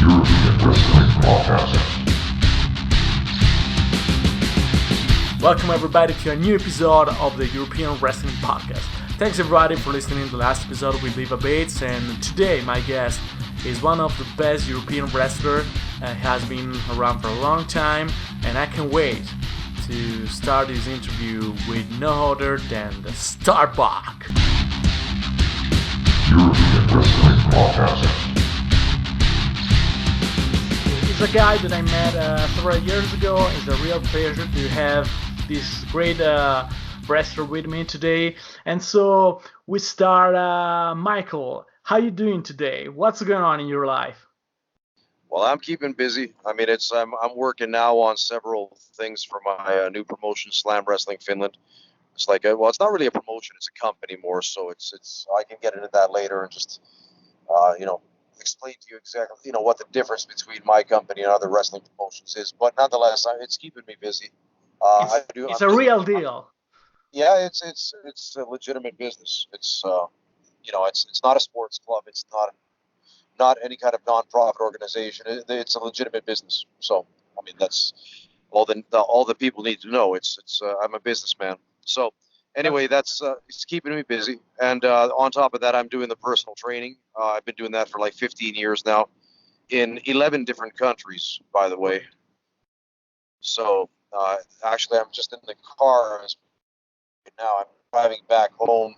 European Wrestling Podcast. Welcome everybody to a new episode of the European Wrestling Podcast. Thanks everybody for listening to the last episode with Liva Bates, and today my guest is one of the best European wrestlers. He has been around for a long time, and I can't wait to start this interview with no other than the StarBuck. European Wrestling Podcast. He's a guy that I met several years ago. It's a real pleasure to have this great wrestler with me today. And so we start. Michael, how you doing today? What's going on in your life? Well, I'm keeping busy. I mean, I'm working now on several things for my new promotion, Slam Wrestling Finland. It's like it's not really a promotion; it's a company more. So it's I can get into that later and just explain to you exactly what the difference between my company and other wrestling promotions is. But nonetheless, it's keeping me busy. It's a real deal. Yeah, it's a legitimate business. It's it's not a sports club. It's not any kind of non-profit organization. It's a legitimate business. So I mean, that's all the people need to know. I'm a businessman. So anyway, it's keeping me busy. And on top of that, I'm doing the personal training. I've been doing that for like 15 years now, in 11 different countries, by the way. So actually, I'm just in the car now. I'm driving back home.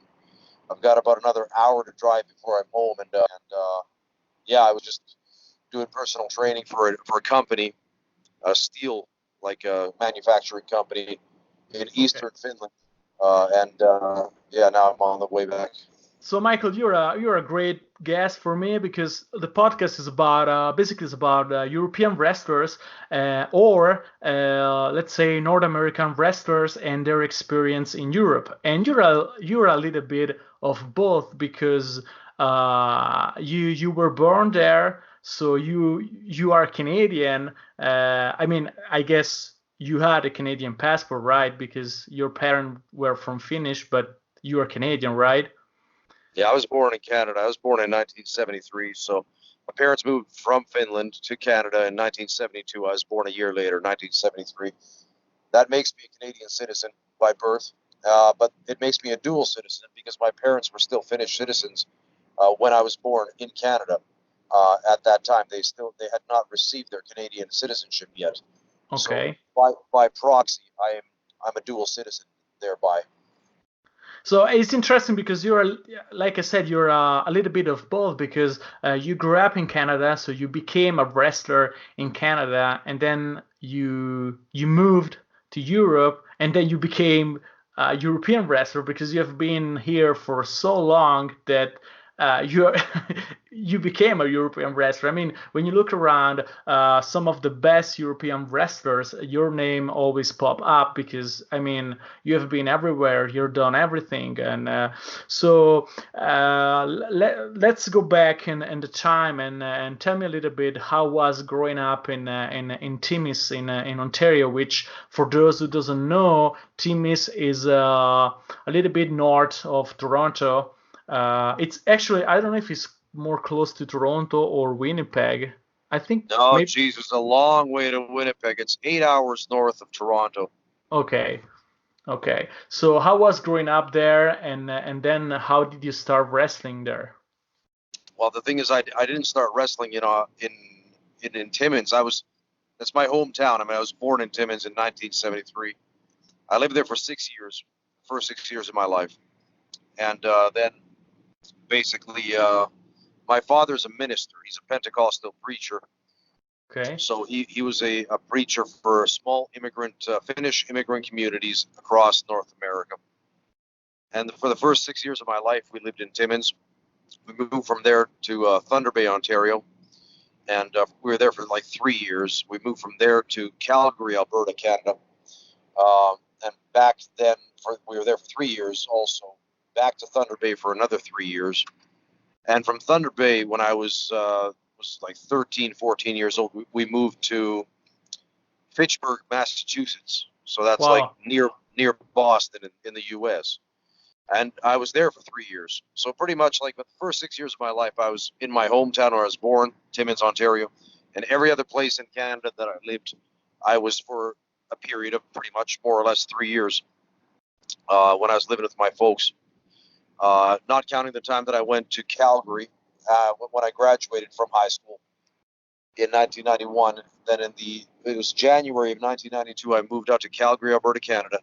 I've got about another hour to drive before I'm home, and I was just doing personal training for a company, a steel manufacturing company in eastern Finland, now I'm on the way back. So Michael, you're a great guest for me because the podcast is about European wrestlers or let's say North American wrestlers and their experience in Europe. And you're a little bit of both because you were born there, so you are Canadian. I guess you had a Canadian passport, right? Because your parents were from Finnish, but you are Canadian, right? Yeah, I was born in Canada. I was born in 1973. So my parents moved from Finland to Canada in 1972. I was born a year later, 1973. That makes me a Canadian citizen by birth, but it makes me a dual citizen because my parents were still Finnish citizens when I was born in Canada. At that time, they had not received their Canadian citizenship yet. Okay. So by proxy, I'm a dual citizen thereby. So it's interesting because like I said, you're a little bit of both because you grew up in Canada, so you became a wrestler in Canada, and then you moved to Europe, and then you became a European wrestler because you have been here for so long that you became a European wrestler. I mean, when you look around some of the best European wrestlers, your name always pop up because, I mean, you have been everywhere, you've done everything. And let's go back in the time and tell me a little bit how was growing up in Timmins in Ontario, which for those who doesn't know, Timmins is a little bit north of Toronto. It's actually, I don't know if it's more close to Toronto or Winnipeg. I think. No, geez, it's a long way to Winnipeg. It's 8 hours north of Toronto. Okay. So how was growing up there, and then how did you start wrestling there? Well, the thing is, I didn't start wrestling, in Timmins. That's my hometown. I mean, I was born in Timmins in 1973. I lived there for 6 years, first 6 years of my life, and then. Basically, my father's a minister. He's a Pentecostal preacher. Okay. So he was a preacher for small Finnish immigrant communities across North America. And for the first 6 years of my life, we lived in Timmins. We moved from there to Thunder Bay, Ontario. And we were there for like 3 years. We moved from there to Calgary, Alberta, Canada. And back then, we were there for 3 years also. Back to Thunder Bay for another 3 years. And from Thunder Bay, when I was like 13, 14 years old, we moved to Fitchburg, Massachusetts. So that's like near Boston in the U.S. And I was there for 3 years. So pretty much like the first 6 years of my life, I was in my hometown where I was born, Timmins, Ontario. And every other place in Canada that I lived, I was for a period of pretty much more or less 3 years when I was living with my folks. Not counting the time that I went to Calgary when I graduated from high school in 1991. Then it was January of 1992, I moved out to Calgary, Alberta, Canada,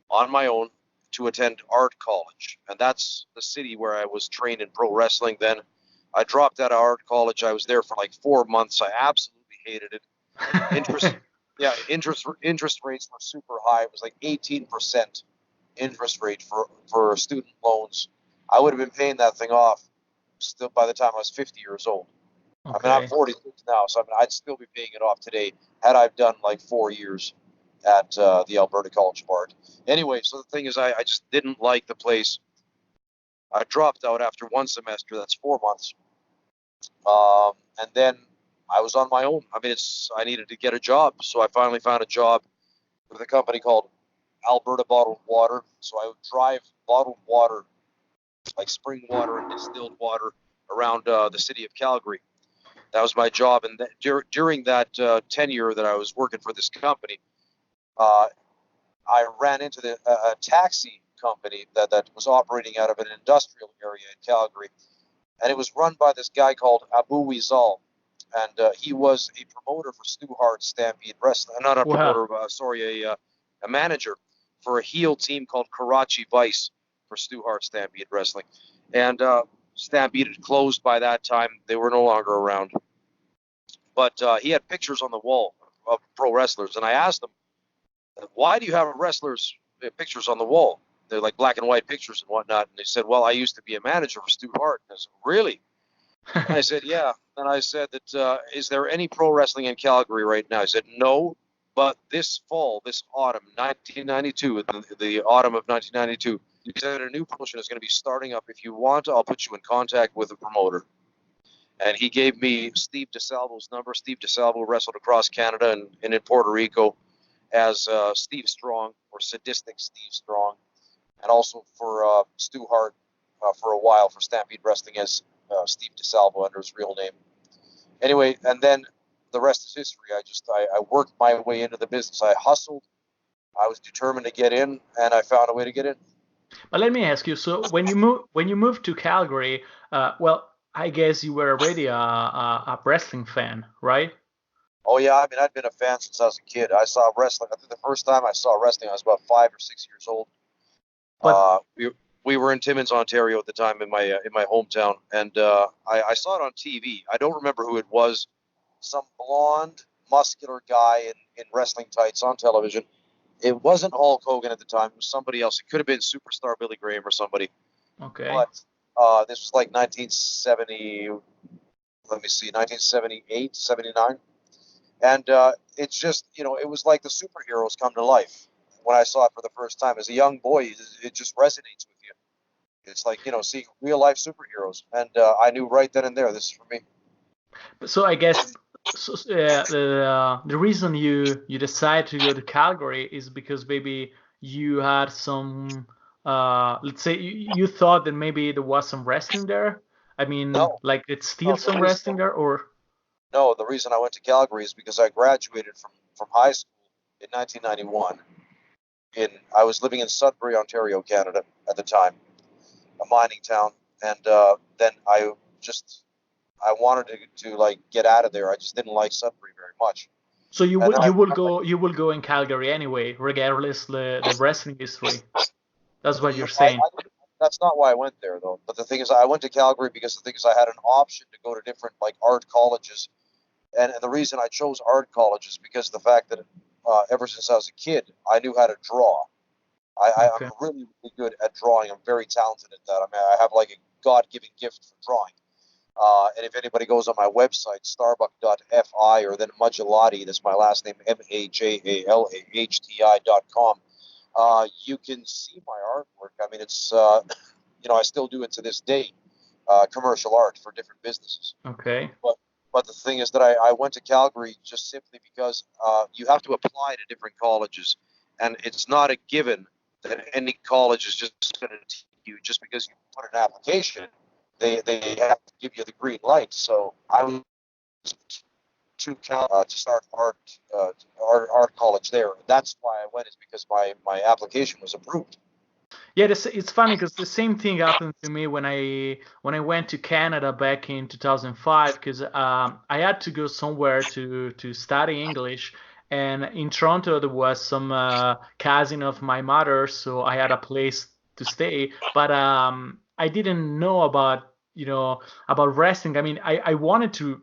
on my own to attend art college. And that's the city where I was trained in pro wrestling. Then I dropped out of art college. I was there for like 4 months. I absolutely hated it. Interest rates were super high. It was like 18% interest rate for student loans. I would have been paying that thing off still by the time I was 50 years old. Okay. I mean, I'm 46 now, so I'd still be paying it off today had I done like 4 years at the Alberta College of Art. Anyway, so the thing is, I just didn't like the place. I dropped out after 1 semester. That's 4 months. And then I was on my own. I mean, I needed to get a job, so I finally found a job with a company called Alberta Bottled Water. So I would drive bottled water, like spring water and distilled water, around the city of Calgary. That was my job. And during that tenure that I was working for this company, I ran into a taxi company that was operating out of an industrial area in Calgary. And it was run by this guy called ʻAbū-Wizal. And he was a promoter for Stu Hart's Stampede Wrestling. Not a promoter, a manager for a heel team called Karachi Vice for Stu Hart Stampede Wrestling. And Stampede had closed by that time. They were no longer around. But he had pictures on the wall of pro wrestlers. And I asked him, why do you have wrestlers' pictures on the wall? They're like black and white pictures and whatnot. And they said, well, I used to be a manager for Stu Hart. And I said, really? And I said, yeah. And I said that, is there any pro wrestling in Calgary right now? I said, no, but this fall, this autumn, 1992, the autumn of 1992, he said a new promotion is going to be starting up. If you want, I'll put you in contact with a promoter. And he gave me Steve DeSalvo's number. Steve DeSalvo wrestled across Canada and in Puerto Rico as Steve Strong, or Sadistic Steve Strong, and also for Stu Hart for a while for Stampede Wrestling as Steve DeSalvo under his real name. Anyway, and then the rest is history. I worked my way into the business. I hustled. I was determined to get in, and I found a way to get in. But let me ask you. So when you moved to Calgary, well, I guess you were already a wrestling fan, right? Oh yeah, I mean, I'd been a fan since I was a kid. I saw wrestling. I think the first time I saw wrestling, I was about 5 or 6 years old. But we were in Timmins, Ontario at the time, in my hometown, and I saw it on TV. I don't remember who it was. Some blonde, muscular guy in wrestling tights on television. It wasn't Hulk Hogan at the time. It was somebody else. It could have been Superstar Billy Graham or somebody. Okay. But this was like 1970. Let me see, 1978, 79. And it's just, it was like the superheroes come to life. When I saw it for the first time as a young boy, it just resonates with you. It's like, seeing real life superheroes. And I knew right then and there, this is for me. So I guess the reason you decided to go to Calgary is because maybe you had some, let's say you thought that maybe there was some wrestling there. I mean, No. like it's still some wrestling there, or? No, the reason I went to Calgary is because I graduated from high school in 1991. I was living in Sudbury, Ontario, Canada at the time, a mining town, and then I wanted to like get out of there. I just didn't like Sudbury very much. So you will go in Calgary anyway, regardless the wrestling history. That's what you're saying. That's not why I went there though. But the thing is, I went to Calgary because the thing is, I had an option to go to different like art colleges, and the reason I chose art colleges because of the fact that ever since I was a kid, I knew how to draw. I'm really, really good at drawing. I'm very talented at that. I mean, I have like a God-given gift for drawing. And if anybody goes on my website, starbuck.fi, or then Majalahti, that's my last name, Majalahti.com, you can see my artwork. I mean, it's, I still do it to this day, commercial art for different businesses. Okay. But the thing is that I went to Calgary just simply because you have to apply to different colleges. And it's not a given that any college is just going to take you just because you put an application. They have to give you the green light. So I was to start art college there. That's why I went, is because my application was approved. Yeah, it's funny because the same thing happened to me when I went to Canada back in 2005, because I had to go somewhere to study English, and in Toronto there was some cousin of my mother, so I had a place to stay, but I didn't know about wrestling. I mean, I wanted to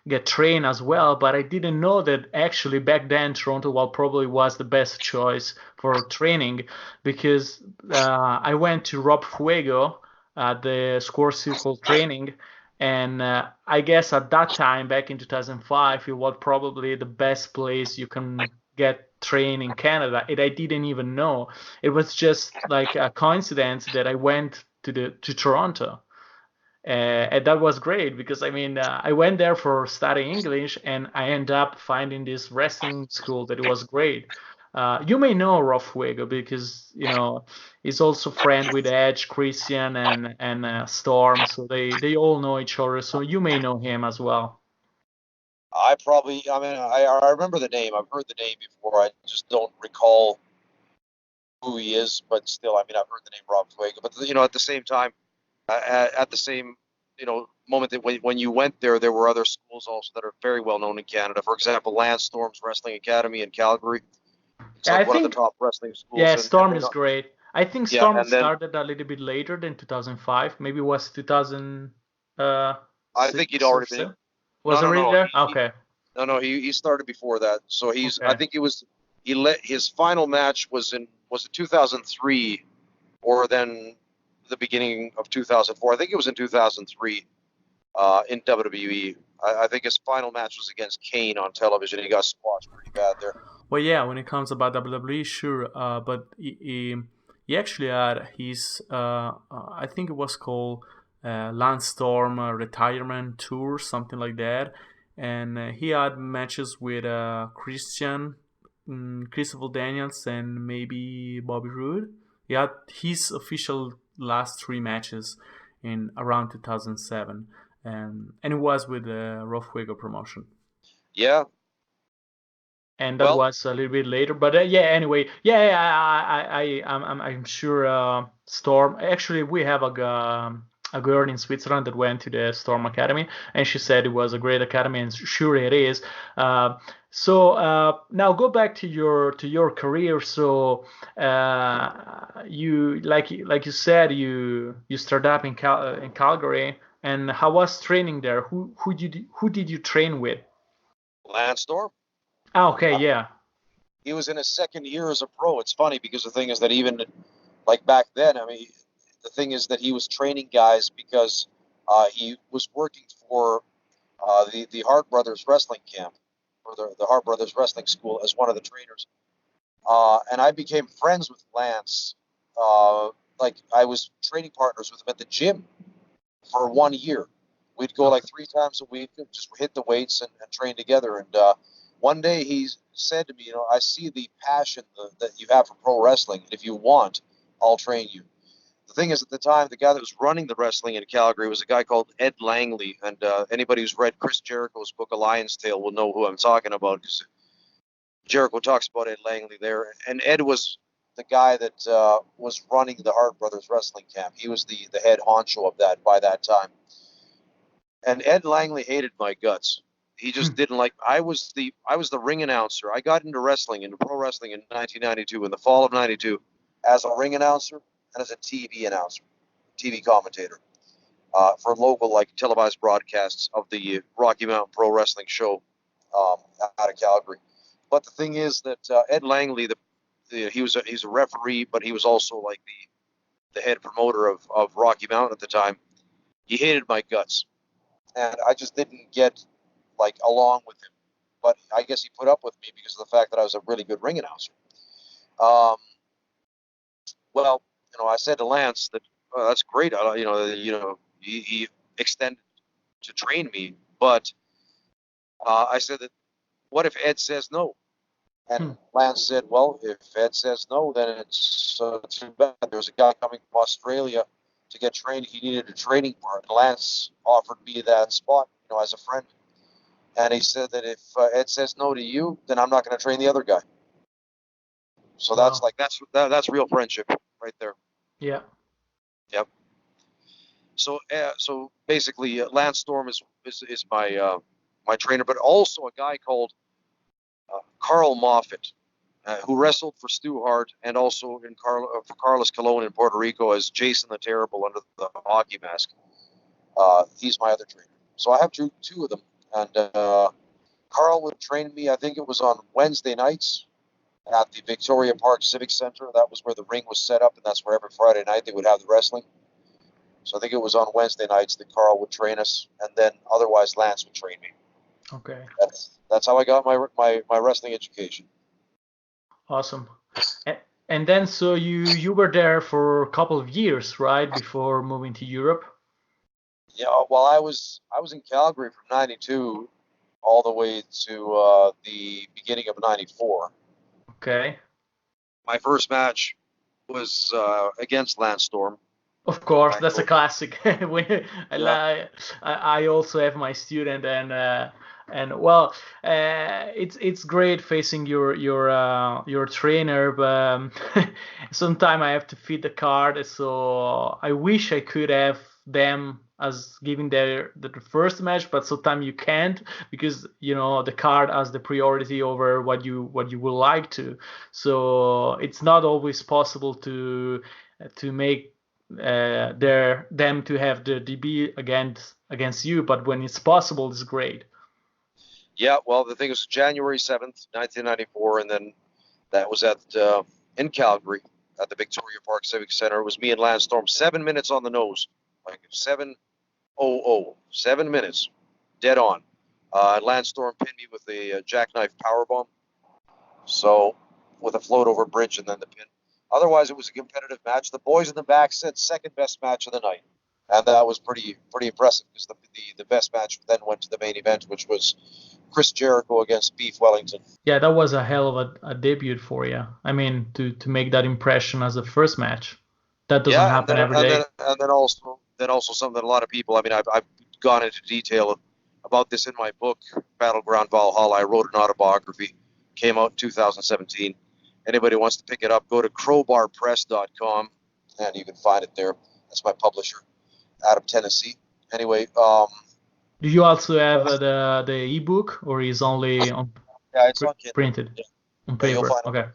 get trained as well, but I didn't know that actually back then Toronto probably was the best choice for training, because I went to Rob Fuego at the Score Circle training, and I guess at that time back in 2005 it was probably the best place you can get trained in Canada, and I didn't even know. It was just like a coincidence that I went to Toronto. And that was great because I mean I went there for studying English, and I ended up finding this wrestling school that was great. You may know Rob Fuego because he's also friend with Edge, Christian, and Storm, so they all know each other. So you may know him as well. I mean, I remember the name. I've heard the name before. I just don't recall who he is, but still, I mean, I've heard the name Rob Fuego. But at the same time, at the same moment that when you went there were other schools also that are very well known in Canada. For example, Lance Storm's Wrestling Academy in Calgary. It's Yeah, like I one of the think top wrestling schools. yeah, And Storm then, is great. I think yeah, Storm and then started a little bit later than 2005. Maybe it was 2006 I think he'd or already been. 7. No, Was no, already no. there? Okay. He started before that. So I Okay. think his final match was it 2003 or then the beginning of 2004. I think it was in 2003 in WWE. I think his final match was against Kane on television. He got squashed pretty bad there. Well, yeah, when it comes about WWE, sure, but he actually had his, I think it was called Lance Storm Retirement Tour, something like that, and he had matches with Christian, Christopher Daniels, and maybe Bobby Roode. He had his official last 3 matches in around 2007, and it was with the Raw Fuego promotion. Yeah. And that Well, was a little bit later, but yeah. Anyway, yeah, I'm sure Storm. Actually, we have a girl in Switzerland that went to the Storm Academy, and she said it was a great academy, and sure it is. So now go back to your career. So you like you said you started up in Calgary, and how was training there? Who did you train with? Lance Storm. Okay, yeah. He was in his second year as a pro. It's funny because the thing is that even like back then, I mean, the thing is that he was training guys because he was working for the Hart Brothers Wrestling Camp, or the Hart Brothers Wrestling School, as one of the trainers. And I became friends with Lance. Like I was training partners with him at the gym for 1 year. We'd go like 3 times a week and just hit the weights and train together. And one day he said to me, I see the passion that you have for pro wrestling. And if you want, I'll train you. The thing is, at the time, the guy that was running the wrestling in Calgary was a guy called Ed Langley. And anybody who's read Chris Jericho's book, A Lion's Tale, will know who I'm talking about, because Jericho talks about Ed Langley there. And Ed was the guy that was running the Hart Brothers Wrestling Camp. He was the head honcho of that by that time. And Ed Langley hated my guts. He just didn't like. I was the ring announcer. I got into pro wrestling in 1992, in the fall of '92, as a ring announcer and as a TV announcer, TV commentator for local televised broadcasts of the Rocky Mountain Pro Wrestling show out of Calgary. But the thing is that Ed Langley, he's a referee, but he was also like the head promoter of Rocky Mountain at the time. He hated my guts. And I just didn't get along with him. But I guess he put up with me because of the fact that I was a really good ring announcer. Well, I said to Lance that that's great. He extended to train me, but I said that what if Ed says no? And Lance said, well, if Ed says no, then it's too bad. There's a guy coming from Australia to get trained. He needed a training partner. Lance offered me that spot, as a friend. And he said that if Ed says no to you, then I'm not going to train the other guy. So Wow. that's real friendship right there. Yeah. Yep. So basically, Lance Storm is my my trainer, but also a guy called Carl Moffitt, who wrestled for Stu Hart and also for Carlos Colon in Puerto Rico as Jason the Terrible under the hockey mask. He's my other trainer. So I have two of them, and Carl would train me. I think it was on Wednesday nights at the Victoria Park Civic Center. That was where the ring was set up, and that's where every Friday night they would have the wrestling. So I think it was on Wednesday nights that Carl would train us, and then otherwise Lance would train me. Okay. That's how I got my wrestling education. Awesome. And then so you were there for a couple of years, right, before moving to Europe? Yeah, well, I was in Calgary from '92 all the way to the beginning of '94. Okay. My first match was against Lance Storm. Of course, that's a classic. Yeah. I also have my student, and well, it's great facing your trainer, but sometimes I have to feed the card. So I wish I could have them as giving the first match, but sometimes you can't because the card has the priority over what you would like to. So it's not always possible to make them to have the DB against you, but when it's possible, it's great. Yeah, well, the thing is January 7th, 1994, and then that was at in Calgary at the Victoria Park Civic Center. It was me and Lance Storm, 7 minutes on the nose, like 7:00, 7 minutes, dead on. Lance Storm pinned me with a jackknife powerbomb, so with a float over bridge and then the pin. Otherwise, it was a competitive match. The boys in the back said second best match of the night, and that was pretty impressive because the best match then went to the main event, which was Chris Jericho against Beef Wellington. Yeah, that was a hell of a debut for you. I mean, to make that impression as a first match, that doesn't happen every day. And then also something that a lot of people. I mean, I've gone into detail about this in my book, Battleground Valhalla. I wrote an autobiography, came out in 2017. Anybody wants to pick it up, go to crowbarpress.com, and you can find it there. That's my publisher out of Tennessee. Anyway, do you also have the ebook, or is only on it's on Kindle. printed on paper? You'll find it. Okay.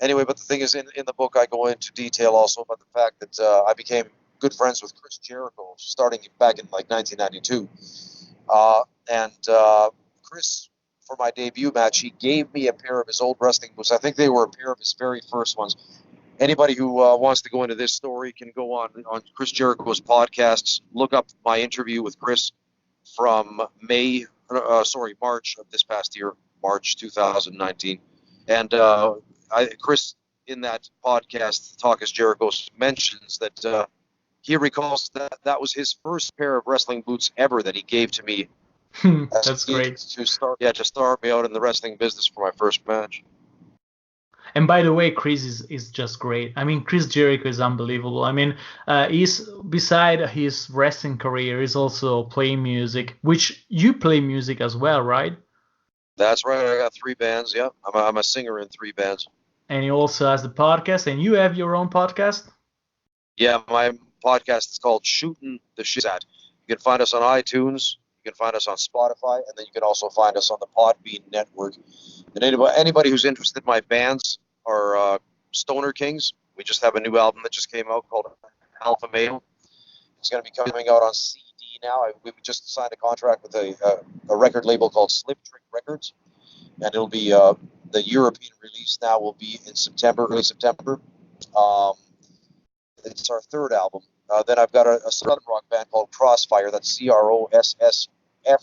Anyway, but the thing is, in the book, I go into detail also about the fact that I became good friends with Chris Jericho starting back in like 1992, and Chris, for my debut match, he gave me a pair of his old wrestling boots. I think they were a pair of his very first ones. Anybody who wants to go into this story can go on Chris Jericho's podcasts, look up my interview with Chris from March of this past year, March 2019. And Chris, in that podcast, Talk is Jericho, mentions that he recalls that was his first pair of wrestling boots ever that he gave to me. That's great. To start me out in the wrestling business for my first match. And by the way, Chris is just great. I mean, Chris Jericho is unbelievable. I mean, he's beside his wrestling career, he's also playing music, which you play music as well, right? That's right. I got 3 bands. Yeah, I'm a singer in 3 bands. And he also has the podcast, and you have your own podcast? Yeah, my podcast is called Shooting the Shit At. You can find us on iTunes. You can find us on Spotify, and then you can also find us on the Podbean network. And anybody who's interested in my bands are Stoner Kings. We just have a new album that just came out called Alpha Male. It's going to be coming out on CD now. We just signed a contract with a record label called Slip Trick Records, and it'll be the European release now will be in early September. It's our 3rd album. Then I've got a southern rock band called Crossfire. That's CROSSFYRE.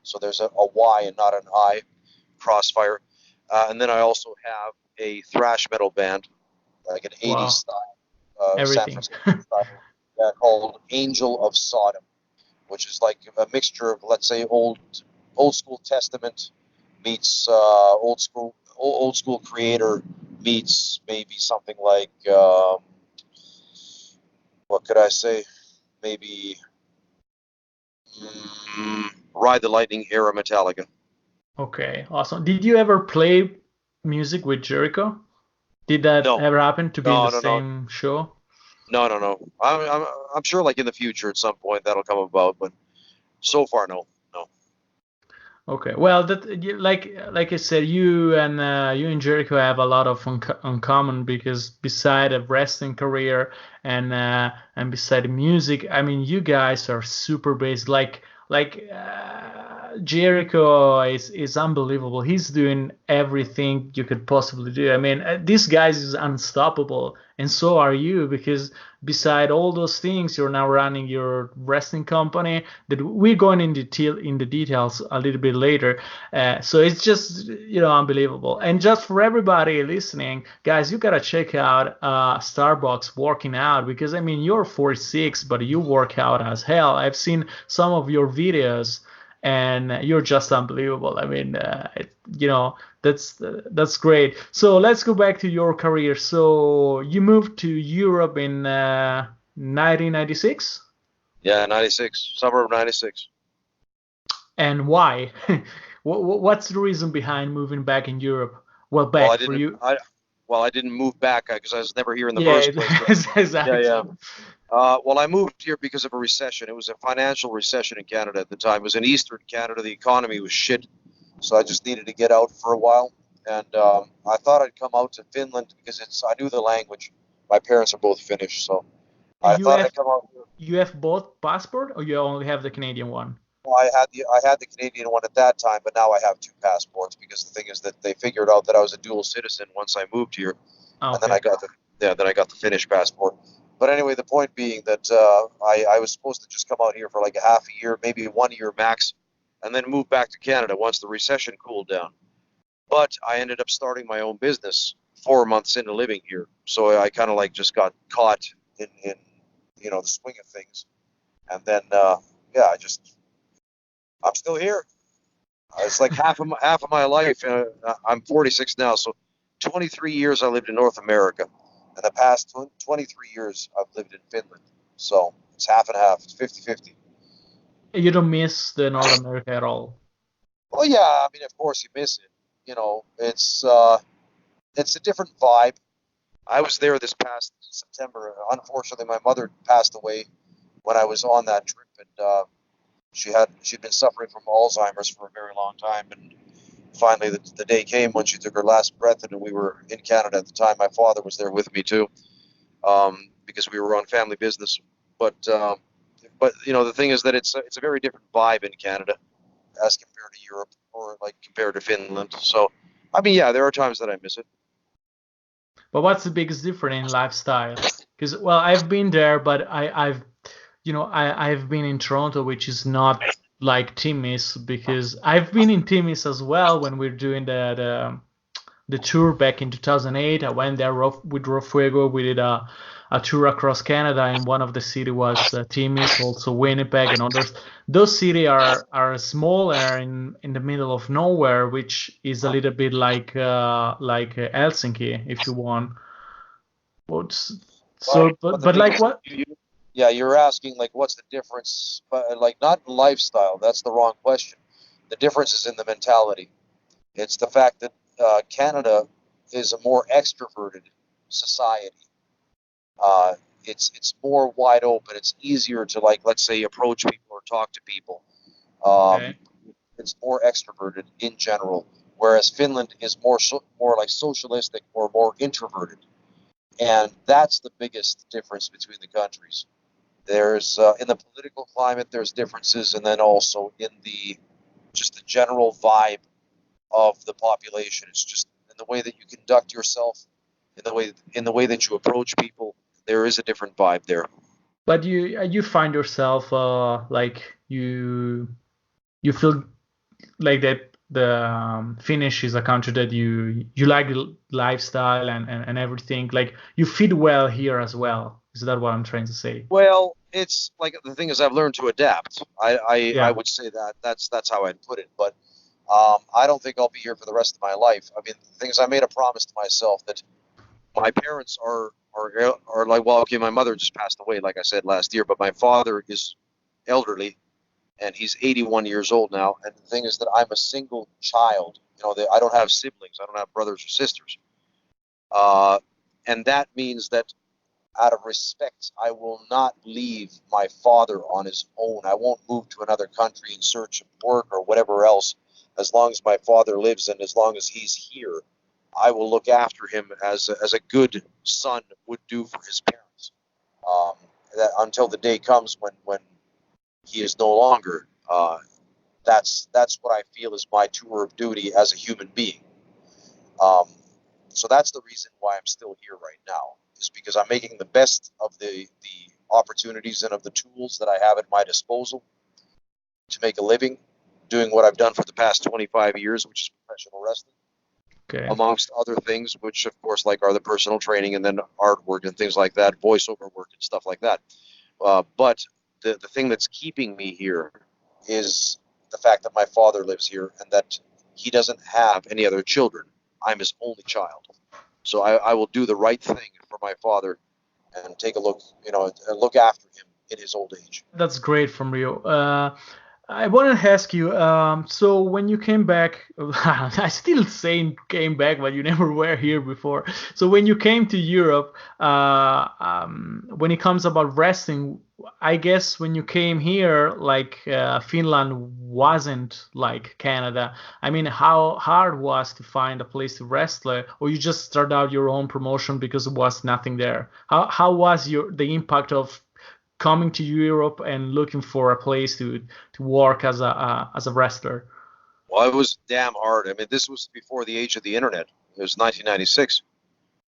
So there's a Y and not an I. Crossfire. And then I also have a thrash metal band, like an 80s style, San Francisco style, called Angel of Sodom, which is like a mixture of, let's say, old school Testament meets old school Creator meets maybe something like what could I say? Maybe Ride the Lightning era Metallica. Okay, awesome. Did you ever play music with Jericho? Did that No, ever happen to be in the no. same show? No. I'm sure like in the future at some point that'll come about, but so far no. Okay, well, like I said, you and Jericho have a lot of uncommon because beside a wrestling career and beside music, I mean, you guys are super based. Jericho is unbelievable. He's doing everything you could possibly do. I mean, this guy is unstoppable, and so are you because beside all those things, you're now running your wrestling company that we're going in the details a little bit later. So it's just unbelievable. And just for everybody listening, guys, you gotta check out StarBuck's working out because I mean you're 46, but you work out as hell. I've seen some of your videos, and you're just unbelievable. I mean, that's great. So let's go back to your career. So you moved to Europe in 1996. Yeah, 96, summer of 96. And why? What's the reason behind moving back in Europe? Well, Well, back for you. I didn't move back because I was never here in the Yeah, first place. exactly. Yeah. Well, I moved here because of a recession. It was a financial recession in Canada at the time. It was in Eastern Canada. The economy was shit. So I just needed to get out for a while. And I thought I'd come out to Finland because I knew the language. My parents are both Finnish. So I You thought have I'd come out here. you have both passport, or you only have the Canadian one? Well, I had the Canadian one at that time, but now I have two passports because the thing is that they figured out that I was a dual citizen once I moved here. Okay. And then I got the Finnish passport. But anyway, the point being that I was supposed to just come out here for like a half a year, maybe 1 year max, and then move back to Canada once the recession cooled down. But I ended up starting my own business 4 months into living here, so I kind of like just got caught in the swing of things, and then I'm still here. It's like half of my life. I'm 46 now, so 23 years I lived in North America. And the past 23 years, I've lived in Finland. So it's half and half. It's 50-50. You don't miss the North America at all? Well, yeah, I mean, of course you miss it. It's a different vibe. I was there this past September. Unfortunately, my mother passed away when I was on that trip, and she'd been suffering from Alzheimer's for a very long time. And finally, the day came when she took her last breath, and we were in Canada at the time. My father was there with me too, because we were on family business. But the thing is that it's a very different vibe in Canada as compared to Europe or like compared to Finland. So, I mean, yeah, there are times that I miss it. But what's the biggest difference in lifestyle? Because I've been there, but I've been in Toronto, which is not like Timmins, because I've been in Timmins as well when we're doing the tour back in 2008. I went there with Rofuego. We did a tour across Canada, and one of the city was Timmins, also Winnipeg and others. Those cities are smaller in the middle of nowhere, which is a little bit like Helsinki, if you want. But like what? Yeah, you're asking like what's the difference, but like not in lifestyle. That's the wrong question. The difference is in the mentality. It's the fact that Canada is a more extroverted society. It's more wide open. It's easier to let's say approach people or talk to people. Okay. It's more extroverted in general, whereas Finland is more like socialistic or more introverted, and that's the biggest difference between the countries. There's in the political climate, there's differences, and then also in the general vibe of the population. It's just in the way that you conduct yourself, in the way that you approach people. There is a different vibe there. But you find yourself like you feel like that the Finnish is a country that you like the lifestyle and everything. Like you fit well here as well. Is that what I'm trying to say? Well, it's like the thing is I've learned to adapt. I Yeah. would say that's how I'd put it. But I don't think I'll be here for the rest of my life. I mean, the thing is I made a promise to myself that my parents are like, well, okay, my mother just passed away, like I said last year, but my father is elderly, and he's 81 years old now. And the thing is that I'm a single child. I don't have siblings. I don't have brothers or sisters. And that means that out of respect, I will not leave my father on his own. I won't move to another country in search of work or whatever else. As long as my father lives and as long as he's here, I will look after him as a good son would do for his parents. Until the day comes when he is no longer. That's what I feel is my tour of duty as a human being. So that's the reason why I'm still here right now, is because I'm making the best of the opportunities and of the tools that I have at my disposal to make a living, doing what I've done for the past 25 years, which is professional wrestling, amongst other things, which of course are the personal training and then artwork and things like that, voiceover work and stuff like that. But the thing that's keeping me here is the fact that my father lives here and that he doesn't have any other children. I'm his only child. So I will do the right thing for my father and take a look, and look after him in his old age. That's great from Rio. I want to ask you, so when you came back, I still saying came back, but you never were here before. So when you came to Europe, when it comes about wrestling, I guess when you came here, Finland wasn't like Canada. I mean, how hard was to find a place to wrestle, or you just started out your own promotion because there was nothing there? How was the impact of coming to Europe and looking for a place to work as a wrestler? Well, it was damn hard. I mean, this was before the age of the internet. It was 1996.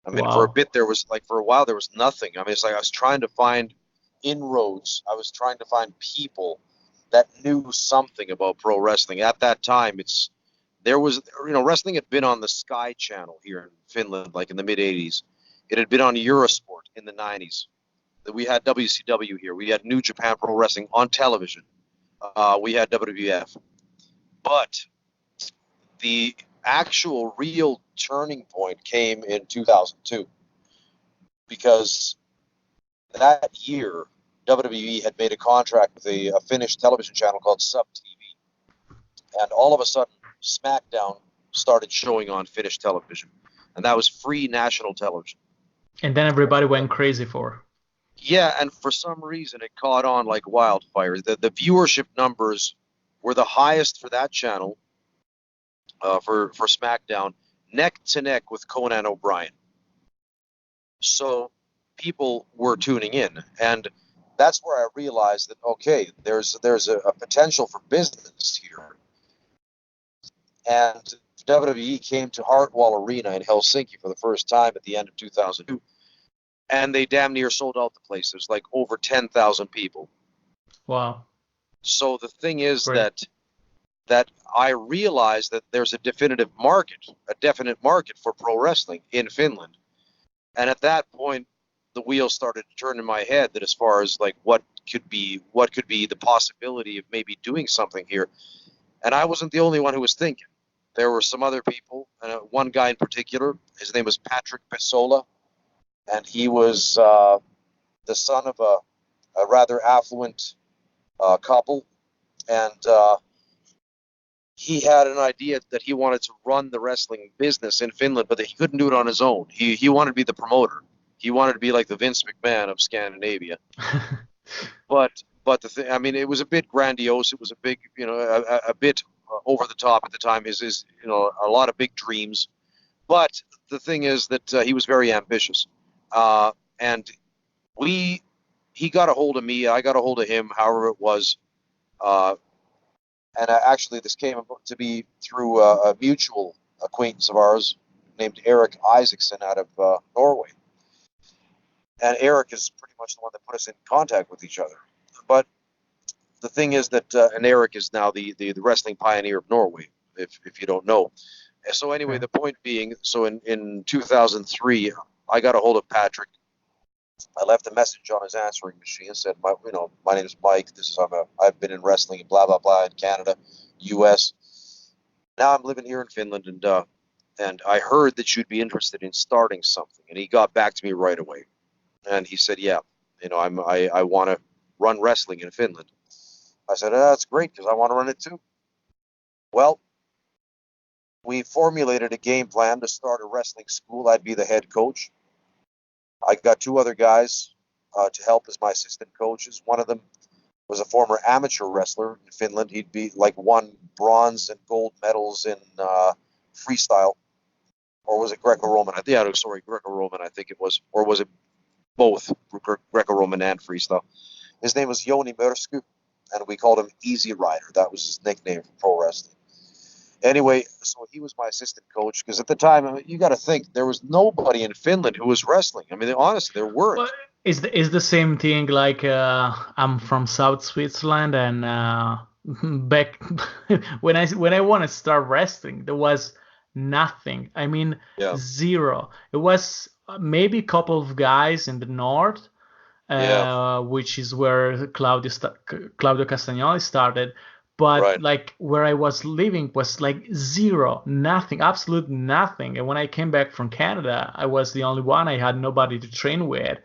I mean, for a bit there was for a while there was nothing. I mean, it's I was trying to find inroads. I was trying to find people that knew something about pro wrestling. At that time, there was wrestling had been on the Sky Channel here in Finland, in the mid 80s. It had been on Eurosport in the 90s. We had WCW here. We had New Japan Pro Wrestling on television. We had WWF. But the actual real turning point came in 2002, because that year WWE had made a contract with a Finnish television channel called Sub TV, and all of a sudden SmackDown started showing on Finnish television, and that was free national television. And then everybody went crazy for. Yeah, and for some reason it caught on like wildfire. The viewership numbers were the highest for that channel, for SmackDown, neck to neck with Conan O'Brien. So people were tuning in, and that's where I realized that, okay, there's a potential for business here. And WWE came to Hartwall Arena in Helsinki for the first time at the end of 2002. And they damn near sold out the place. There's over 10,000 people. Wow. So the thing is that I realized that there's a definite market for pro wrestling in Finland. And at that point, the wheels started to turn in my head, that as far as what could be the possibility of maybe doing something here. And I wasn't the only one who was thinking. There were some other people, and one guy in particular, his name was Patrick Pesola. And he was the son of a rather affluent couple, and he had an idea that he wanted to run the wrestling business in Finland, but that he couldn't do it on his own. He wanted to be the promoter. He wanted to be like the Vince McMahon of Scandinavia. but the thing, I mean, it was a bit grandiose. It was a big, a bit over the top at the time. His a lot of big dreams. But the thing is that he was very ambitious. And he got a hold of me, I got a hold of him, however it was. And actually this came to be through a mutual acquaintance of ours named Eric Isaacson out of Norway. And Eric is pretty much the one that put us in contact with each other. But the thing is that, and Eric is now the wrestling pioneer of Norway, if you don't know. So anyway, the point being, so in 2003, I got a hold of Patrick. I left a message on his answering machine and said, my name is Mike. I've been in wrestling and blah, blah, blah in Canada, US. Now I'm living here in Finland, and I heard that you'd be interested in starting something. And he got back to me right away. And he said, yeah, I want to run wrestling in Finland. I said, that's great because I want to run it too. Well, we formulated a game plan to start a wrestling school. I'd be the head coach. I got two other guys to help as my assistant coaches. One of them was a former amateur wrestler in Finland. He'd be like won bronze and gold medals in freestyle, or was it Greco-Roman? Greco-Roman, I think it was, or was it both Greco-Roman and freestyle? His name was ᴚᴏᴅᴜ, and we called him Easy Rider. That was his nickname for pro wrestling. Anyway, so he was my assistant coach because at the time, I mean, you got to think there was nobody in Finland who was wrestling. I mean, honestly, there weren't. Well, is the same thing like I'm from South Switzerland, and back when I want to start wrestling, there was nothing. I mean, Yeah. zero. It was maybe a couple of guys in the north, which is where Claudio Castagnoli started. But Right. like where I was living was like zero, nothing, absolute nothing. And when I came back from Canada, I was the only one. I had nobody to train with.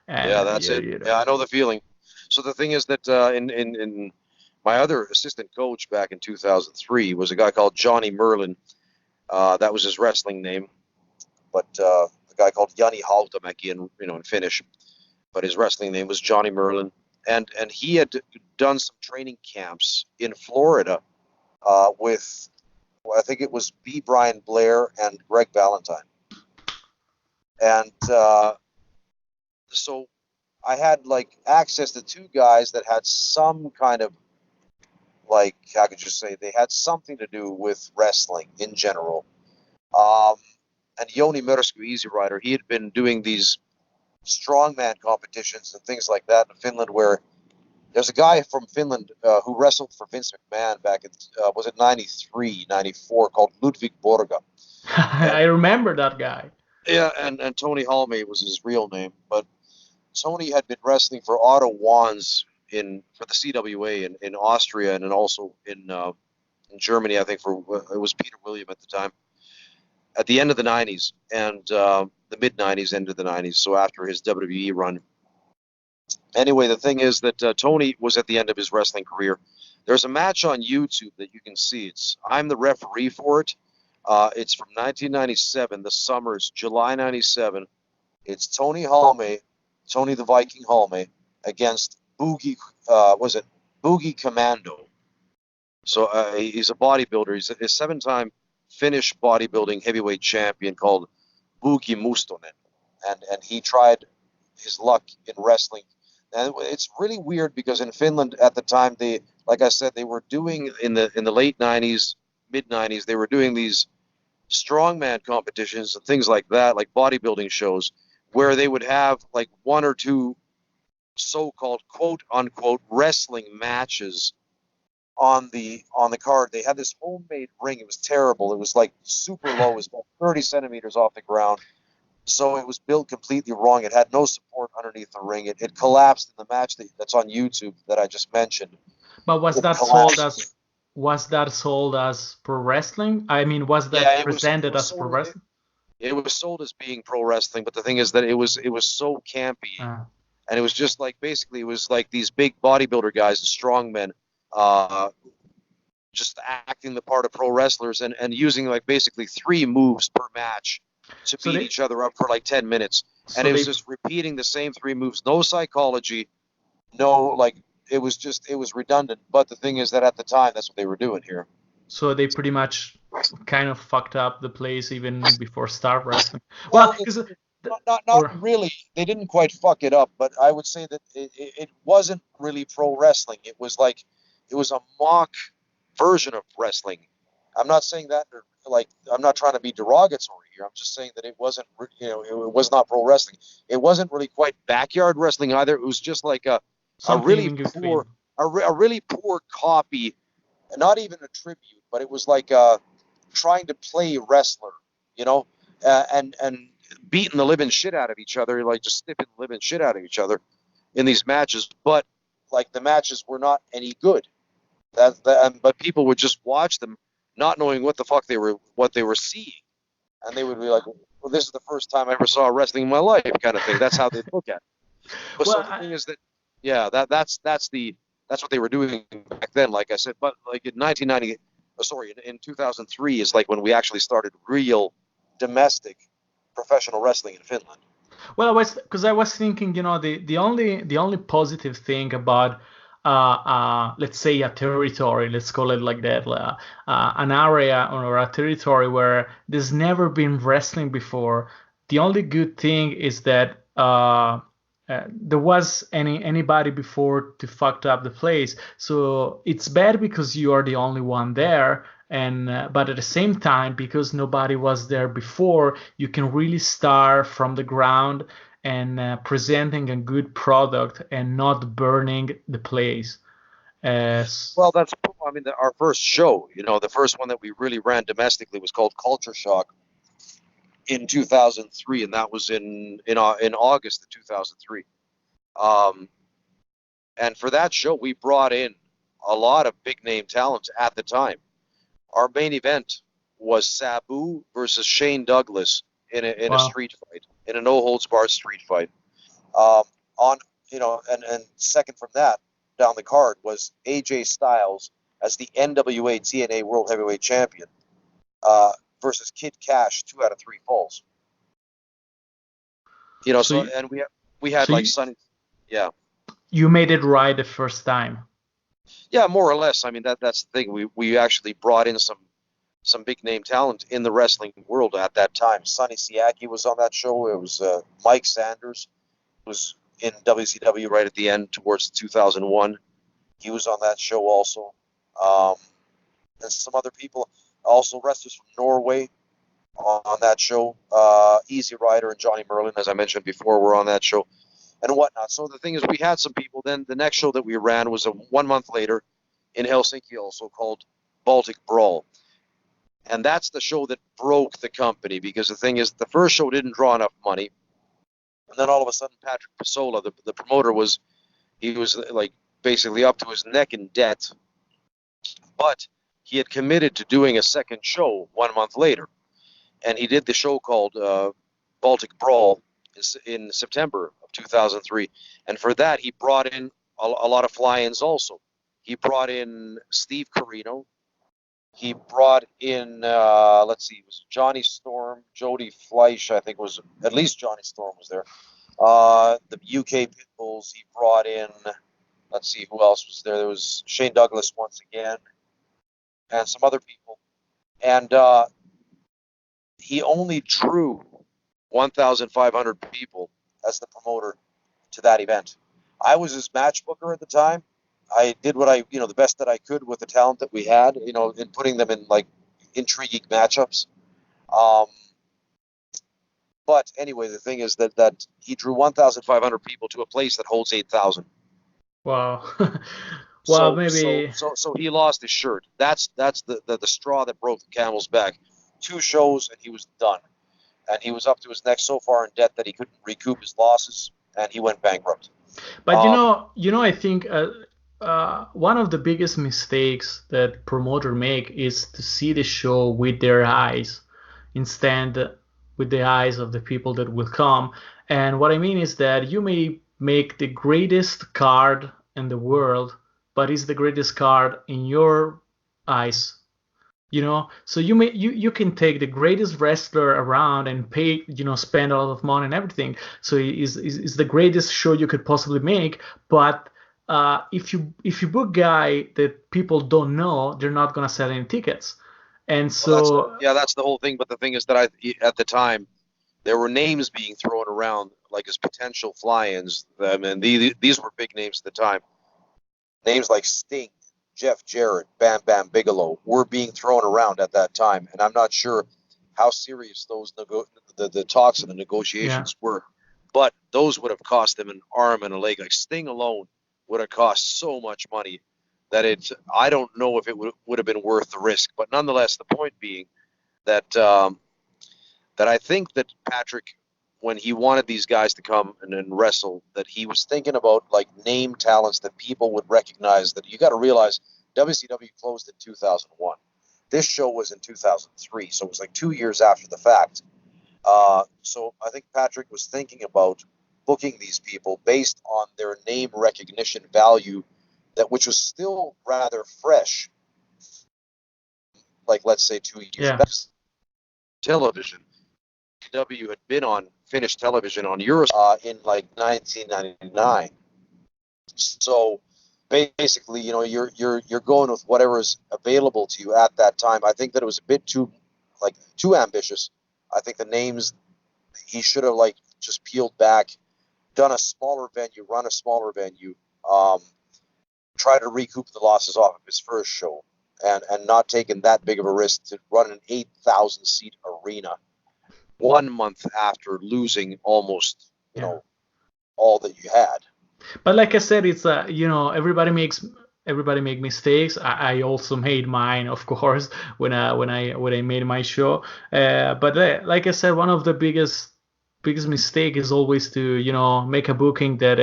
Yeah, that's it. You know. Yeah, I know the feeling. So the thing is that in my other assistant coach back in 2003 was a guy called Johnny Merlin. That was his wrestling name, but a guy called Jani Hautamäki in Finnish, but his wrestling name was Johnny Merlin, and he had done some training camps in Florida with, I think it was B. Brian Blair and Greg Valentine, and so I had like access to two guys that had some kind of, like, how could you say, they had something to do with wrestling in general. And ᴚᴏᴅᴜ, Easy Rider, he had been doing these strongman competitions and things like that in Finland, where there's a guy from Finland who wrestled for Vince McMahon back in, was it 93, 94, called Ludwig Borga. I remember that guy. Yeah, and Tony Halme was his real name, but Tony had been wrestling for Otto Wanz for the CWA in Austria, and then also in Germany, I think, it was Peter William at the time, at the end of the 90s, and the mid-90s, end of the 90s, so after his WWE run. Anyway, the thing is that Tony was at the end of his wrestling career. There's a match on YouTube that you can see. I'm the referee for it. It's from 1997, the summer's July 97. It's Tony the Viking Halme, against Boogie, Boogie Commando. So he's a bodybuilder. He's a 7-time Finnish bodybuilding heavyweight champion called Boogie Mustonen. And he tried his luck in wrestling. And it's really weird because in Finland at the time, like I said, they were doing in the late 90s, mid 90s, they were doing these strongman competitions and things like that, like bodybuilding shows, where they would have like one or two so-called quote unquote wrestling matches on the card. They had this homemade ring. It was terrible. It was like super low. It was about 30 centimeters off the ground. So it was built completely wrong. It had no support underneath the ring. It collapsed in the match that's on YouTube that I just mentioned. But was that sold as pro wrestling? I mean, was that presented as pro wrestling? It was sold as being pro wrestling, but the thing is that it was so campy, and it was just like, basically it was like these big bodybuilder guys, the strongmen, just acting the part of pro wrestlers and using like basically 3 moves per match to beat each other up for like 10 minutes. And it was just repeating the same 3 moves, no psychology, no, like, it was redundant. But the thing is that at the time, that's what they were doing here. So they pretty much kind of fucked up the place even before Star Wrestling. Well, not really. They didn't quite fuck it up, but I would say that it wasn't really pro wrestling. It was a mock version of wrestling. I'm not saying that, like, I'm not trying to be derogatory here. I'm just saying that it wasn't, it was not pro wrestling. It wasn't really quite backyard wrestling either. It was just like a really poor copy, not even a tribute, but it was like trying to play wrestler, and beating the living shit out of each other, like just snipping the living shit out of each other in these matches. But like, the matches were not any good. But people would just watch them, not knowing what the fuck they were seeing, and they would be like, "Well, this is the first time I ever saw wrestling in my life," kind of thing. That's how they look at it. But so the thing is that, yeah, that's that's what they were doing back then, like I said. But like in 1990, in 2003 is like when we actually started real domestic professional wrestling in Finland. Well, I was thinking, the only positive thing about let's say a territory, let's call it like that, an area or a territory where there's never been wrestling before. The only good thing is that there was anybody before to fucked up the place. So it's bad because you are the only one there, and but at the same time, because nobody was there before, you can really start from the ground and presenting a good product and not burning the place. Well, that's, I mean, our first show, the first one that we really ran domestically was called Culture Shock in 2003, and that was in August of 2003. And for that show, we brought in a lot of big name talents at the time. Our main event was Sabu versus Shane Douglas in a street fight, in a no holds barred street fight. And second from that down the card was AJ Styles as the NWA TNA World Heavyweight Champion versus Kid Cash, 2 out of 3 falls. And we had like Sunny. Yeah. You made it right the first time. Yeah, more or less. I mean, that's the thing. We actually brought in some big name talent in the wrestling world at that time. Sonny Siaki was on that show. It was Mike Sanders, who was in WCW right at the end towards 2001. He was on that show also. And some other people, also wrestlers from Norway on that show. Easy Rider and Johnny Merlin, as I mentioned before, were on that show and whatnot. So the thing is, we had some people. Then the next show that we ran was 1 month later in Helsinki, also called Baltic Brawl. And that's the show that broke the company, because the thing is, the first show didn't draw enough money. And then all of a sudden, Patrick Pasola, the promoter, was like basically up to his neck in debt. But he had committed to doing a second show 1 month later. And he did the show called Baltic Brawl in September of 2003. And for that, he brought in a lot of fly-ins also. He brought in Steve Corino. He brought in, it was Johnny Storm, Jody Fleisch, I think was, at least Johnny Storm was there. The UK Pitbulls, he brought in, let's see, who else was there? There was Shane Douglas once again, and some other people. And he only drew 1,500 people as the promoter to that event. I was his match booker at the time. I did what the best that I could with the talent that we had, in putting them in like intriguing matchups. But anyway, the thing is that he drew 1,500 people to a place that holds 8,000. Wow. Well, so he lost his shirt. That's the straw that broke the camel's back. 2 shows and he was done. And he was up to his neck so far in debt that he couldn't recoup his losses, and he went bankrupt. But I think one of the biggest mistakes that promoter make is to see the show with their eyes instead with the eyes of the people that will come. And what I mean is that you may make the greatest card in the world, but it's the greatest card in your eyes. So you can take the greatest wrestler around and pay, spend a lot of money and everything. So it's the greatest show you could possibly make. But if you book guy that people don't know, they're not gonna sell any tickets. And so that's the whole thing. But the thing is that at the time, there were names being thrown around like as potential fly-ins. I mean, these were big names at the time. Names like Sting, Jeff Jarrett, Bam Bam Bigelow were being thrown around at that time, and I'm not sure how serious those the talks and the negotiations were. But those would have cost them an arm and a leg. Like Sting alone would have cost so much money that I don't know if it would have been worth the risk. But nonetheless, the point being that that I think that Patrick, when he wanted these guys to come and wrestle, that he was thinking about like name talents that people would recognize. That you got to realize WCW closed in 2001. This show was in 2003, so it was like 2 years after the fact. So I think Patrick was thinking about booking these people based on their name recognition value which was still rather fresh, like let's say 2 years Yeah. back. Television, W had been on Finnish television on Euro in like 1999. So basically, you're going with whatever is available to you at that time. I think that it was a bit too ambitious. I think the names, he should have just peeled back, done a smaller venue, run a smaller venue, try to recoup the losses off of his first show, and not taking that big of a risk to run an 8,000 seat arena 1 month after losing almost all that you had. But like I said, it's everybody make mistakes. I also made mine, of course, when I made my show. But like I said, one of the biggest mistake is always to make a booking that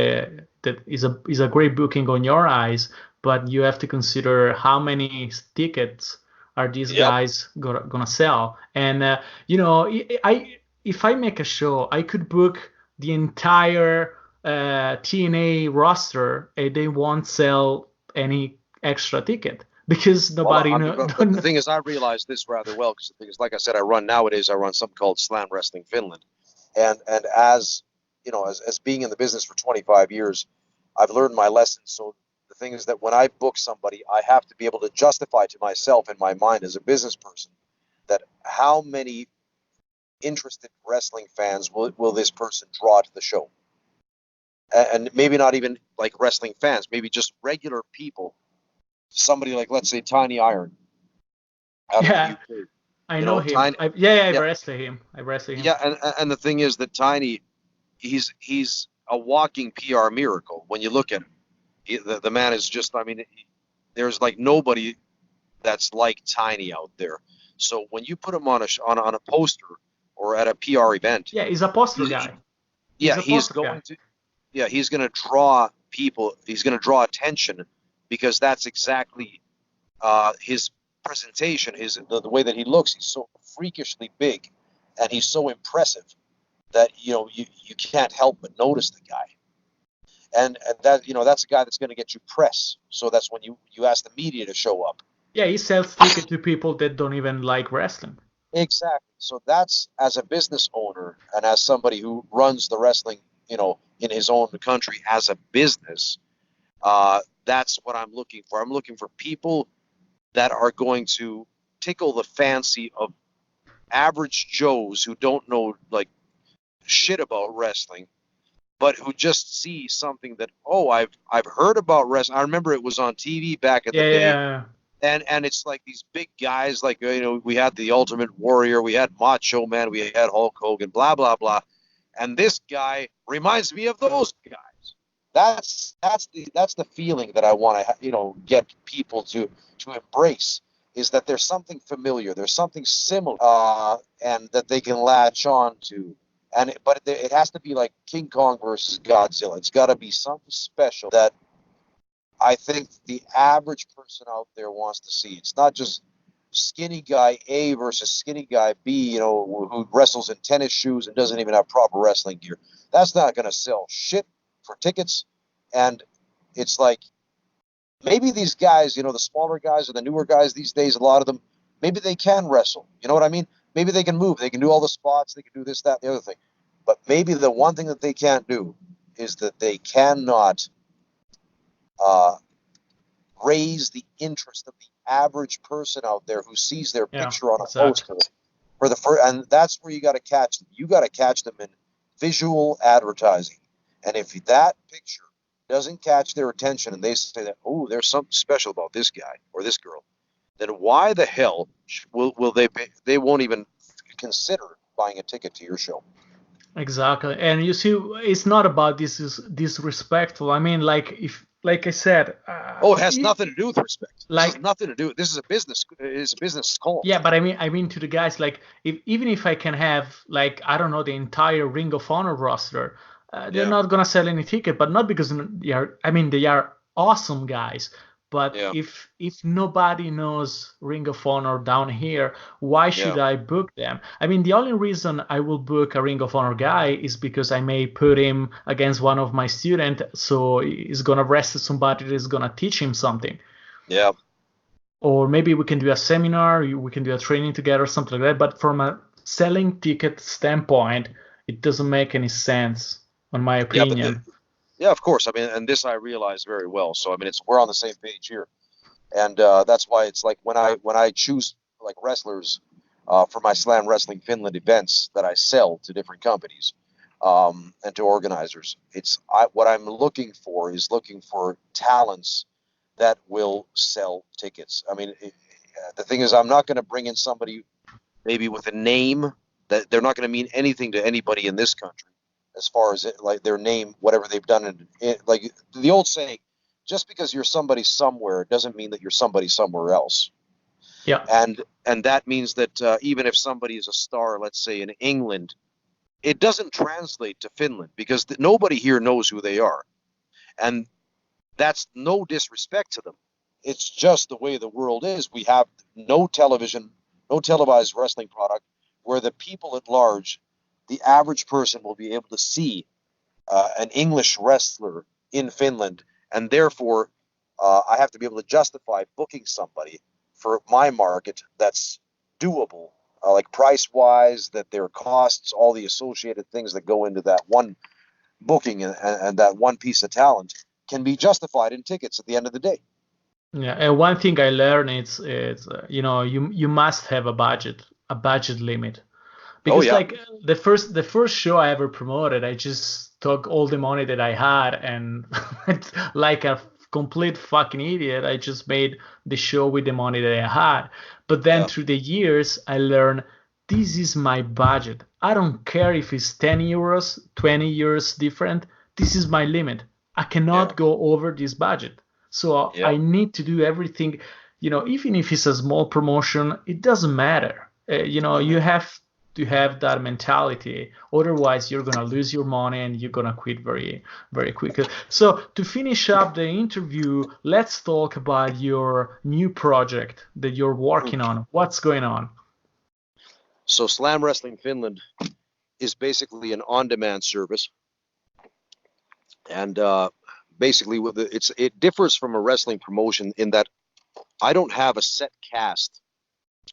is a great booking on your eyes, but you have to consider how many tickets are these guys gonna sell. And if I make a show, I could book the entire TNA roster and they won't sell any extra ticket because nobody knows. But the thing is, I realize this rather well, because the thing is, like I said, I run something called Slam Wrestling Finland, and as as being in the business for 25 years, I've learned my lesson. So the thing is that when I book somebody, I have to be able to justify to myself in my mind as a business person that how many interested wrestling fans will this person draw to the show. And maybe not even like wrestling fans, maybe just regular people. Somebody like, let's say, Tiny Iron. Yeah, I know him. Tiny, I wrestled him. Yeah, and the thing is that Tiny, he's a walking PR miracle. When you look at him, the man is just, there's like nobody that's like Tiny out there. So when you put him on a poster or at a PR event, he's a poster guy. He's going to draw people. He's going to draw attention because that's exactly his presentation. The way that he looks. He's so freakishly big, and he's so impressive that you can't help but notice the guy. And that that's a guy that's going to get you press. So that's when you ask the media to show up. Yeah, he sells tickets to people that don't even like wrestling. Exactly. So that's, as a business owner and as somebody who runs the wrestling, in his own country as a business, that's what I'm looking for. I'm looking for people that are going to tickle the fancy of average Joes who don't know like shit about wrestling, but who just see something that, I've heard about wrestling. I remember it was on TV back in the day. Yeah. And it's like these big guys, like, we had the Ultimate Warrior, we had Macho Man, we had Hulk Hogan, blah, blah, blah. And this guy reminds me of those guys. That's the feeling that I want to, get people to embrace, is that there's something familiar, there's something similar, and that they can latch on to. But it has to be like King Kong versus Godzilla. It's got to be something special that I think the average person out there wants to see. It's not just skinny guy A versus skinny guy B, who wrestles in tennis shoes and doesn't even have proper wrestling gear. That's not going to sell shit for tickets. And it's like, maybe these guys, the smaller guys or the newer guys these days, a lot of them, maybe they can wrestle. You know what I mean? Maybe they can move. They can do all the spots. They can do this, that, and the other thing. But maybe the one thing that they can't do is that they cannot raise the interest of the average person out there who sees their picture on a poster for the first, and that's where you got to catch them. You got to catch them in visual advertising. And if that picture doesn't catch their attention and they say that, there's something special about this guy or this girl, then why the hell will they won't even consider buying a ticket to your show? Exactly. And you see, it's not about this is disrespectful. I mean, like I said, it has nothing to do with respect. This has nothing to do. This is a business. It's a business call. Yeah, but I mean to the guys, like, even if I can have, like, I don't know, the entire Ring of Honor roster, they're not gonna sell any ticket. But not because they are awesome guys, But Yeah. if nobody knows Ring of Honor down here, why should Yeah. I book them? I mean, the only reason I will book a Ring of Honor guy is because I may put him against one of my students, so he's gonna wrestle somebody that is gonna teach him something. Yeah. Or maybe we can do a seminar, we can do a training together, something like that. But from a selling ticket standpoint, it doesn't make any sense, in my Yeah. But opinion. yeah, of course. I mean, and this I realize very well. So I mean, we're on the same page here, and that's why it's like when I choose like wrestlers for my Slam Wrestling Finland events that I sell to different companies and to organizers. What I'm looking for is looking for talents that will sell tickets. I mean, the thing is, I'm not going to bring in somebody maybe with a name that they're not going to mean anything to anybody in this country as far as like their name, whatever they've done. Like the old saying, just because you're somebody somewhere doesn't mean that you're somebody somewhere else. Yeah. And that means that even if somebody is a star, let's say in England, it doesn't translate to Finland because nobody here knows who they are. And that's no disrespect to them. It's just the way the world is. We have no television, no televised wrestling product where the people at large, the average person will be able to see an English wrestler in Finland. And therefore, I have to be able to justify booking somebody for my market that's doable, like price-wise, that their costs, all the associated things that go into that one booking and that one piece of talent can be justified in tickets at the end of the day. Yeah, and one thing I learned is you must have a budget limit, because yeah. like the first show I ever promoted, I just took all the money that I had and like a complete fucking idiot, I just made the show with the money that I had. But then through the years, I learned this is my budget. I don't care if it's 10 euros, 20 euros different. This is my limit. I cannot go over this budget. So I need to do everything, even if it's a small promotion, it doesn't matter. You have to have that mentality. Otherwise, you're going to lose your money and you're going to quit very, very quickly. So to finish up the interview, let's talk about your new project that you're working on. What's going on? So Slam Wrestling Finland is basically an on-demand service. And basically, it differs from a wrestling promotion in that I don't have a set cast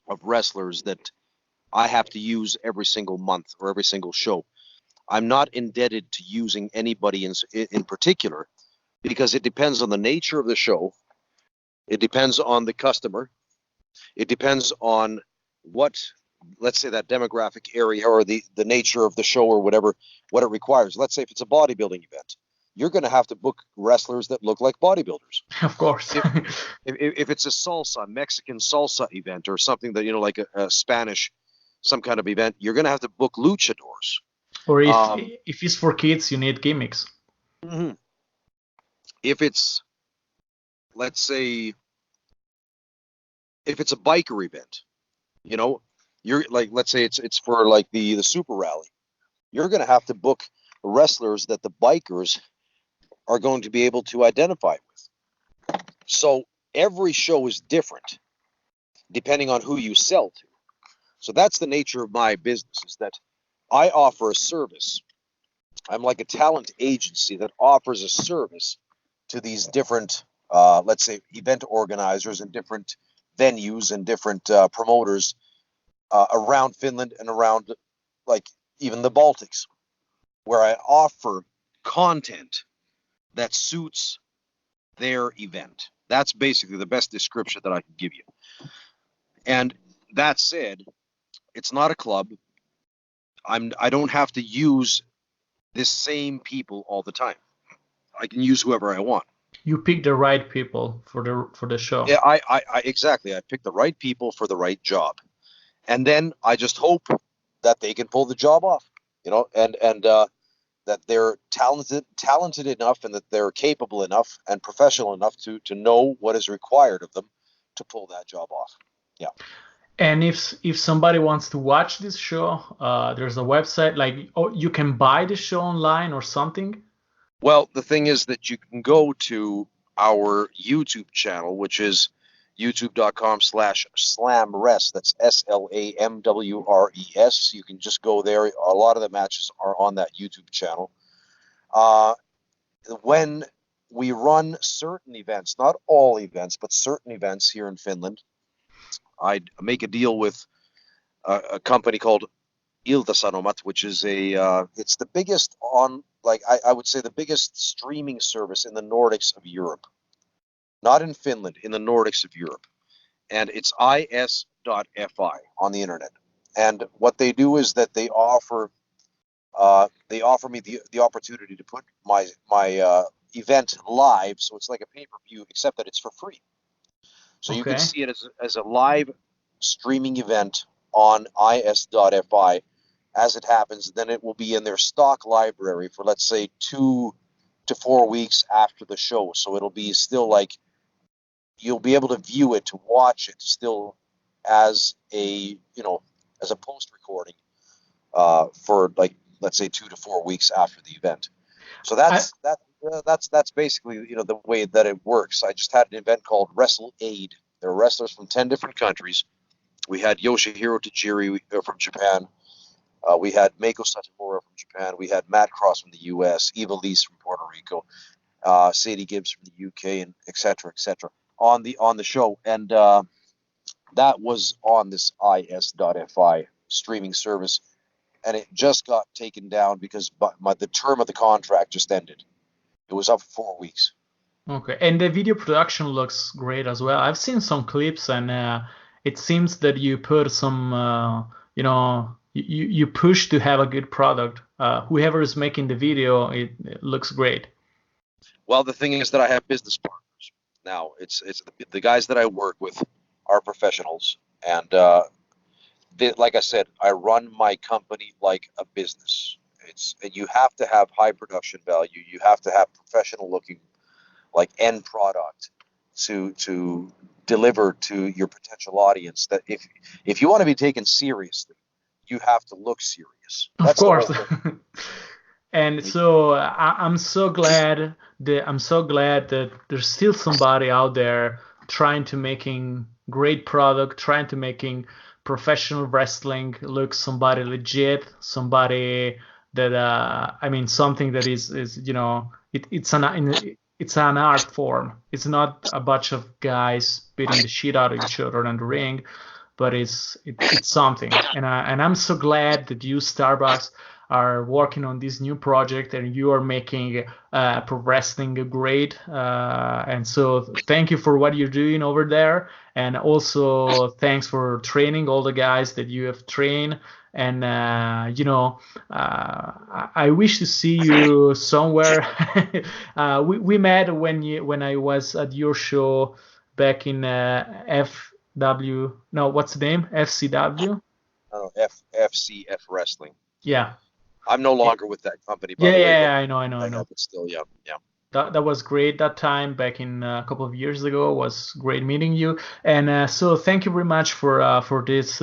of wrestlers that I have to use every single month or every single show. I'm not indebted to using anybody in particular because it depends on the nature of the show. It depends on the customer. It depends on what, let's say, that demographic area or the nature of the show or whatever, what it requires. Let's say if it's a bodybuilding event, you're going to have to book wrestlers that look like bodybuilders. Of course. If it's a Mexican salsa event or something that, like a Spanish, some kind of event, you're going to have to book luchadors. Or if it's for kids, you need gimmicks. Mm-hmm. If it's, let's say, if it's a biker event, you're like, let's say it's for like the super rally, you're going to have to book wrestlers that the bikers are going to be able to identify with. So every show is different depending on who you sell to. So that's the nature of my business, is that I offer a service. I'm like a talent agency that offers a service to these different, let's say, event organizers and different venues and different promoters around Finland and around, like, even the Baltics, where I offer content that suits their event. That's basically the best description that I can give you. And that said, it's not a club. I don't have to use the same people all the time. I can use whoever I want. You pick the right people for the show. Yeah, I exactly. I pick the right people for the right job, and then I just hope that they can pull the job off. And that they're talented enough and that they're capable enough and professional enough to know what is required of them to pull that job off. Yeah. And if somebody wants to watch this show, there's a website, like, you can buy the show online or something. Well, the thing is that you can go to our YouTube channel, which is youtube.com/slamwres. That's SLAMWRES. You can just go there. A lot of the matches are on that YouTube channel. When we run certain events, not all events, but certain events here in Finland, I make a deal with a company called ɪİRᴜnᴇ, which is it's the biggest I would say the biggest streaming service in the Nordics of Europe. Not in Finland, in the Nordics of Europe. And it's is.fi on the internet. And what they do is that they offer me the opportunity to put my event live, so it's like a pay-per-view, except that it's for free. So you can see it as a live streaming event on is.fi as it happens. Then it will be in their stock library for, let's say, 2 to 4 weeks after the show. So it'll be still like, you'll be able to view it, to watch it still as a post recording for, like, let's say 2 to 4 weeks after the event. So that's basically, the way that it works. I just had an event called Wrestle Aid. There are wrestlers from 10 different countries. We had Yoshihiro Tajiri from Japan. We had Meiko Satomura from Japan. We had Matt Cross from the U.S., Eva Lise from Puerto Rico, Sadie Gibbs from the UK, and et cetera, on the show. And that was on this is.fi streaming service. And it just got taken down because the term of the contract just ended. It was up for 4 weeks. Okay, and the video production looks great as well. I've seen some clips, and it seems that you put some, you push to have a good product. Whoever is making the video, it looks great. Well, the thing is that I have business partners now. It's the guys that I work with are professionals, and like I said, I run my company like a business. You have to have high production value. You have to have professional looking, like, end product to deliver to your potential audience. That if you want to be taken seriously, you have to look serious. Of course. And so I'm so glad that there's still somebody out there trying to making great product, trying to making professional wrestling look somebody legit, somebody that something that is it's an art form. It's not a bunch of guys beating the shit out of each other in the ring, but it's something. And I'm so glad that you, StarBuck, are working on this new project, and you are making pro wrestling great. And so thank you for what you're doing over there, and also thanks for training all the guys that you have trained. And I wish to see you somewhere. We met when I was at your show back in FW. No, what's the name? FCW. FCF Wrestling. Yeah. I'm no longer with that company. By the way, I know. But still, yeah. That was great that time back in a couple of years ago. It was great meeting you, and so thank you very much for this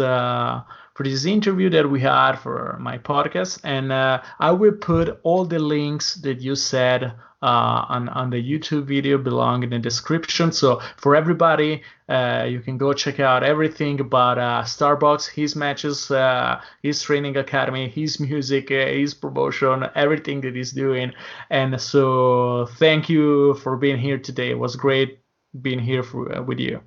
interview that we had for my podcast. And I will put all the links that you said on the YouTube video belong in the description. So for everybody, you can go check out everything about StarBuck, his matches, his training academy, his music, his promotion, everything that he's doing. And so thank you for being here today. It was great being here with you.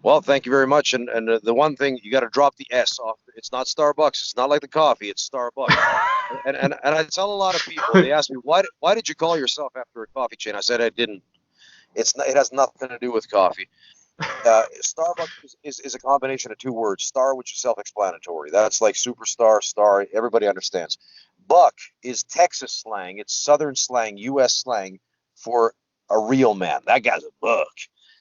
Well, thank you very much. And the one thing, you got to drop the S off. It's not Starbucks. It's not like the coffee. It's Starbuck. and I tell a lot of people, they ask me, why did you call yourself after a coffee chain? I said I didn't. It has nothing to do with coffee. Starbucks is a combination of two words. Star, which is self-explanatory. That's like superstar, star. Everybody understands. Buck is Texas slang. It's Southern slang, U.S. slang for a real man. That guy's a buck.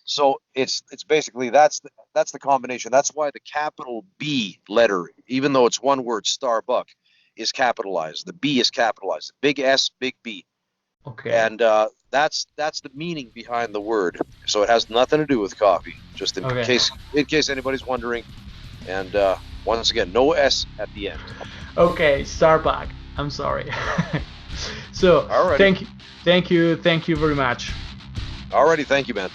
So it's basically that's the combination. That's why the capital B letter, even though it's one word, StarBuck, is capitalized. The B is capitalized. Big S, big B. Okay. And that's the meaning behind the word. So it has nothing to do with coffee. Just in case anybody's wondering. And once again, no S at the end. Okay, StarBuck. I'm sorry. So Alrighty. thank you very much. Alrighty, thank you, man.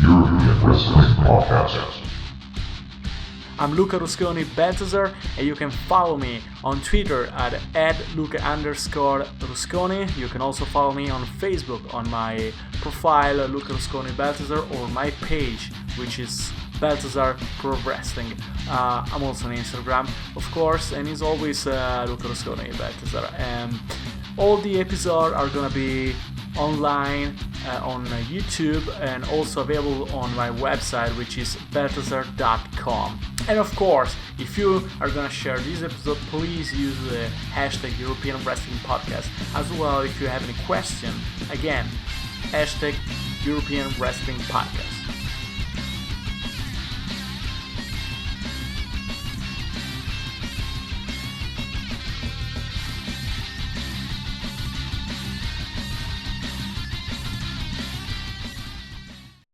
European Wrestling Podcast. I'm Luca Rusconi Belthazar, and you can follow me on Twitter at @Luca_Rusconi. You can also follow me on Facebook on my profile Luca Rusconi Belthazar, or my page, which is Belthazar Pro Wrestling. I'm also on Instagram, of course, and as always, Luca Rusconi Belthazar. All the episodes are gonna be online on YouTube and also available on my website, which is belthazar.com. And of course, if you are gonna share this episode, please use the hashtag European Wrestling Podcast. As well, if you have any question, again, hashtag European Wrestling Podcast.